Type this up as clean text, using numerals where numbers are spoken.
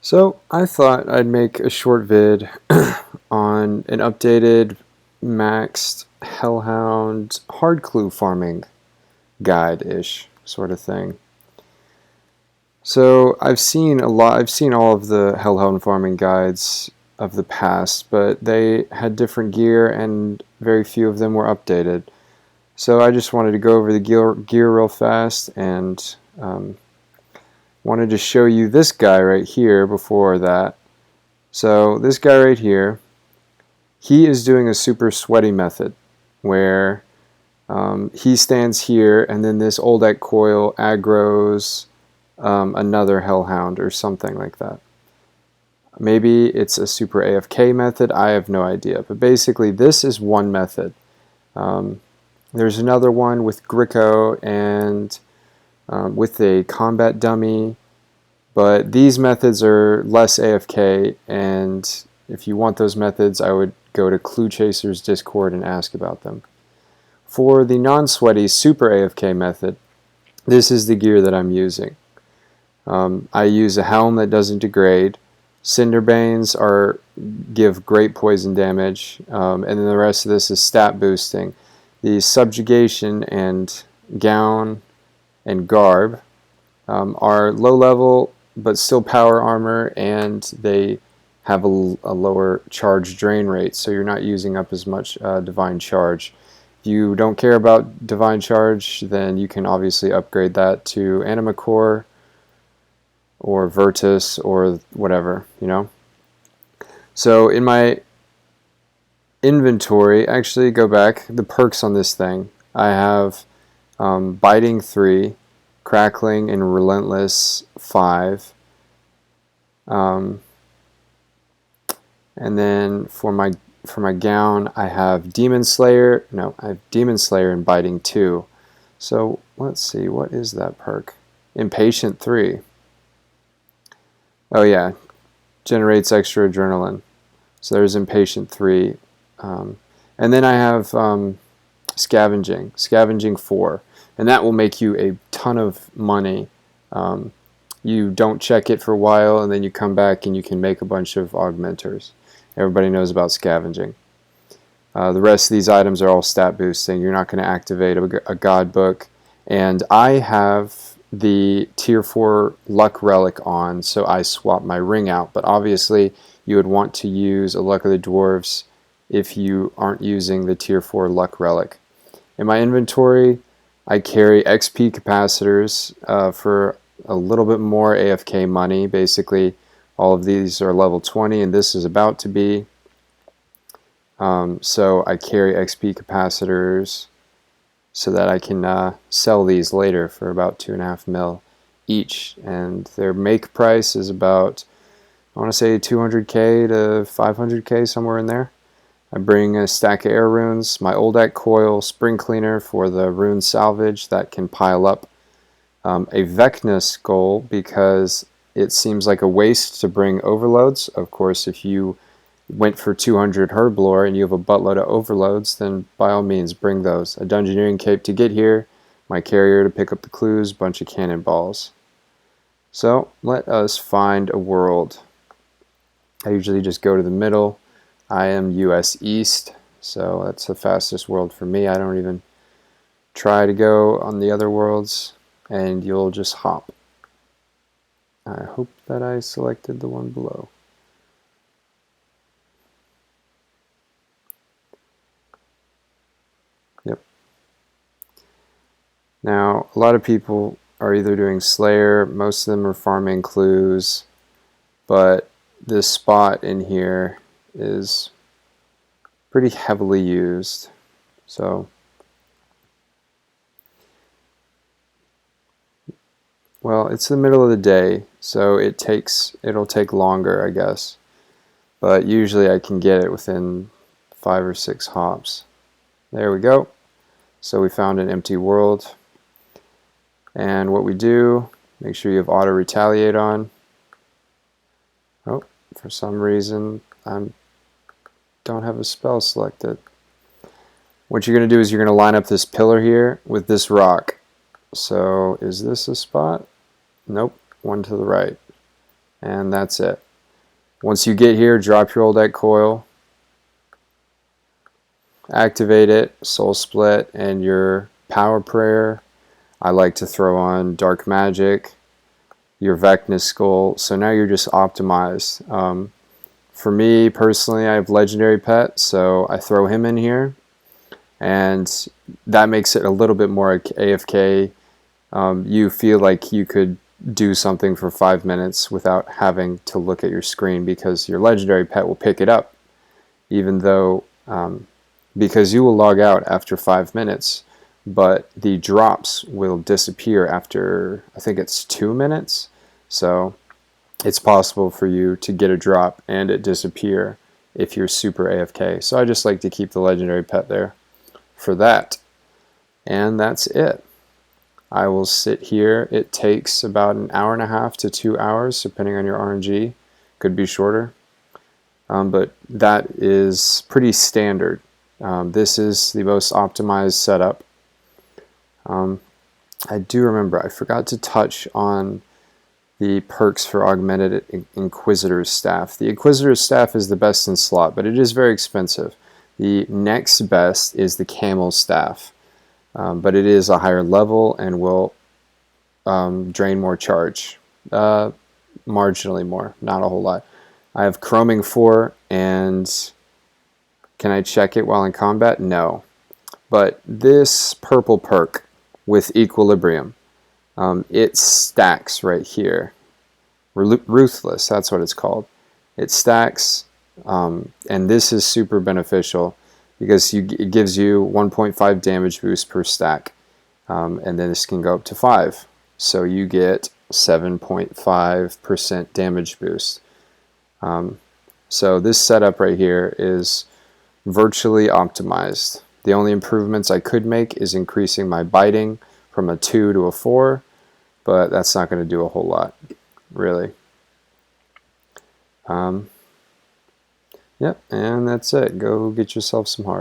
So I thought I'd make a short vid on an updated maxed Hellhound hard clue farming guide-ish sort of thing. So I've seen all of the Hellhound farming guides of the past, but they had different gear and very few of them were updated. So I just wanted to go over the gear real fast and wanted to show you this guy right here before that. So this guy right here, he is doing a super sweaty method where he stands here and then this old Ek coil aggroes another Hellhound or something like that. Maybe it's a super AFK method, I have no idea. But basically this is one method. There's another one with Gricko and with a combat dummy, but these methods are less AFK, and if you want those methods I would go to Clue Chaser's Discord and ask about them. For the non-sweaty super AFK method, this is the gear that I'm using. I use a helm that doesn't degrade. Cinderbanes give great poison damage, and then the rest of this is stat boosting. The subjugation and gown and garb are low level but still power armor, and they have a lower charge drain rate, so you're not using up as much divine charge. If you don't care about divine charge, then you can obviously upgrade that to anima core or Virtus or whatever, you know. So in my inventory, actually go back, the perks on this thing, I have biting 3, crackling and relentless 5, and then for my gown I have Demon Slayer. No, I have Demon Slayer and biting 2. So let's see, what is that perk? Impatient 3. Oh yeah, generates extra adrenaline. So there's Impatient 3. And then I have Scavenging 4. And that will make you a ton of money. You don't check it for a while, and then you come back and you can make a bunch of augmenters. Everybody knows about scavenging. The rest of these items are all stat boosting. You're not going to activate a god book. And I have the tier 4 luck relic on, so I swap my ring out. But obviously you would want to use a luck of the dwarves if you aren't using the tier 4 luck relic. In my inventory I carry XP capacitors for a little bit more AFK money. Basically all of these are level 20 and this is about to be. So I carry XP capacitors so that I can sell these later for about 2.5 mil each, and their make price is about, I want to say 200k to 500k, somewhere in there. I bring a stack of air runes, my old Ek coil, spring cleaner for the rune salvage that can pile up, a Vecna skull because it seems like a waste to bring overloads. Of course, if you went for 200 herblore and you have a buttload of overloads, then by all means bring those. A dungeoneering cape to get here, my carrier to pick up the clues, bunch of cannonballs. So let us find a world. I usually just go to the middle. I am US East, so that's the fastest world for me. I don't even try to go on the other worlds, and you'll just hop. I hope that I selected the one below. Yep. Now, a lot of people are either doing Slayer, most of them are farming clues, but this spot in here is pretty heavily used. So, well, it's the middle of the day, so it'll take longer, I guess. But usually I can get it within 5 or 6 hops. There we go. So we found an empty world. And what we do, make sure you have auto retaliate on. Oh, for some reason I don't have a spell selected. What you're going to do is you're going to line up this pillar here with this rock. So is this a spot? Nope, one to the right. And that's it. Once you get here, drop your old deck coil, activate it, soul split, and your power prayer. I like to throw on dark magic, your Vecna skull. So now you're just optimized. For me personally, I have legendary pet, so I throw him in here, and that makes it a little bit more AFK. You feel like you could do something for 5 minutes without having to look at your screen because your legendary pet will pick it up, even though because you will log out after 5 minutes, but the drops will disappear after, I think it's 2 minutes. So it's possible for you to get a drop and it disappear if you're super AFK. So I just like to keep the legendary pet there for that. And that's it. I will sit here. It takes about an hour and a half to 2 hours, depending on your RNG. Could be shorter. But that is pretty standard. This is the most optimized setup. I do remember, I forgot to touch on the perks for augmented Inquisitor's Staff. The Inquisitor's Staff is the best in slot, but it is very expensive. The next best is the Camel Staff, but it is a higher level and will drain more charge. Marginally more, not a whole lot. I have Chroming 4, and can I check it while in combat? No. But this purple perk with Equilibrium, it stacks right here. Ruthless, that's what it's called. It stacks, and this is super beneficial because it gives you 1.5 damage boost per stack, and then this can go up to 5. So you get 7.5% damage boost. So this setup right here is virtually optimized. The only improvements I could make is increasing my biting from a 2 to a 4, but that's not going to do a whole lot, really. Yep, and that's it. Go get yourself some hearts.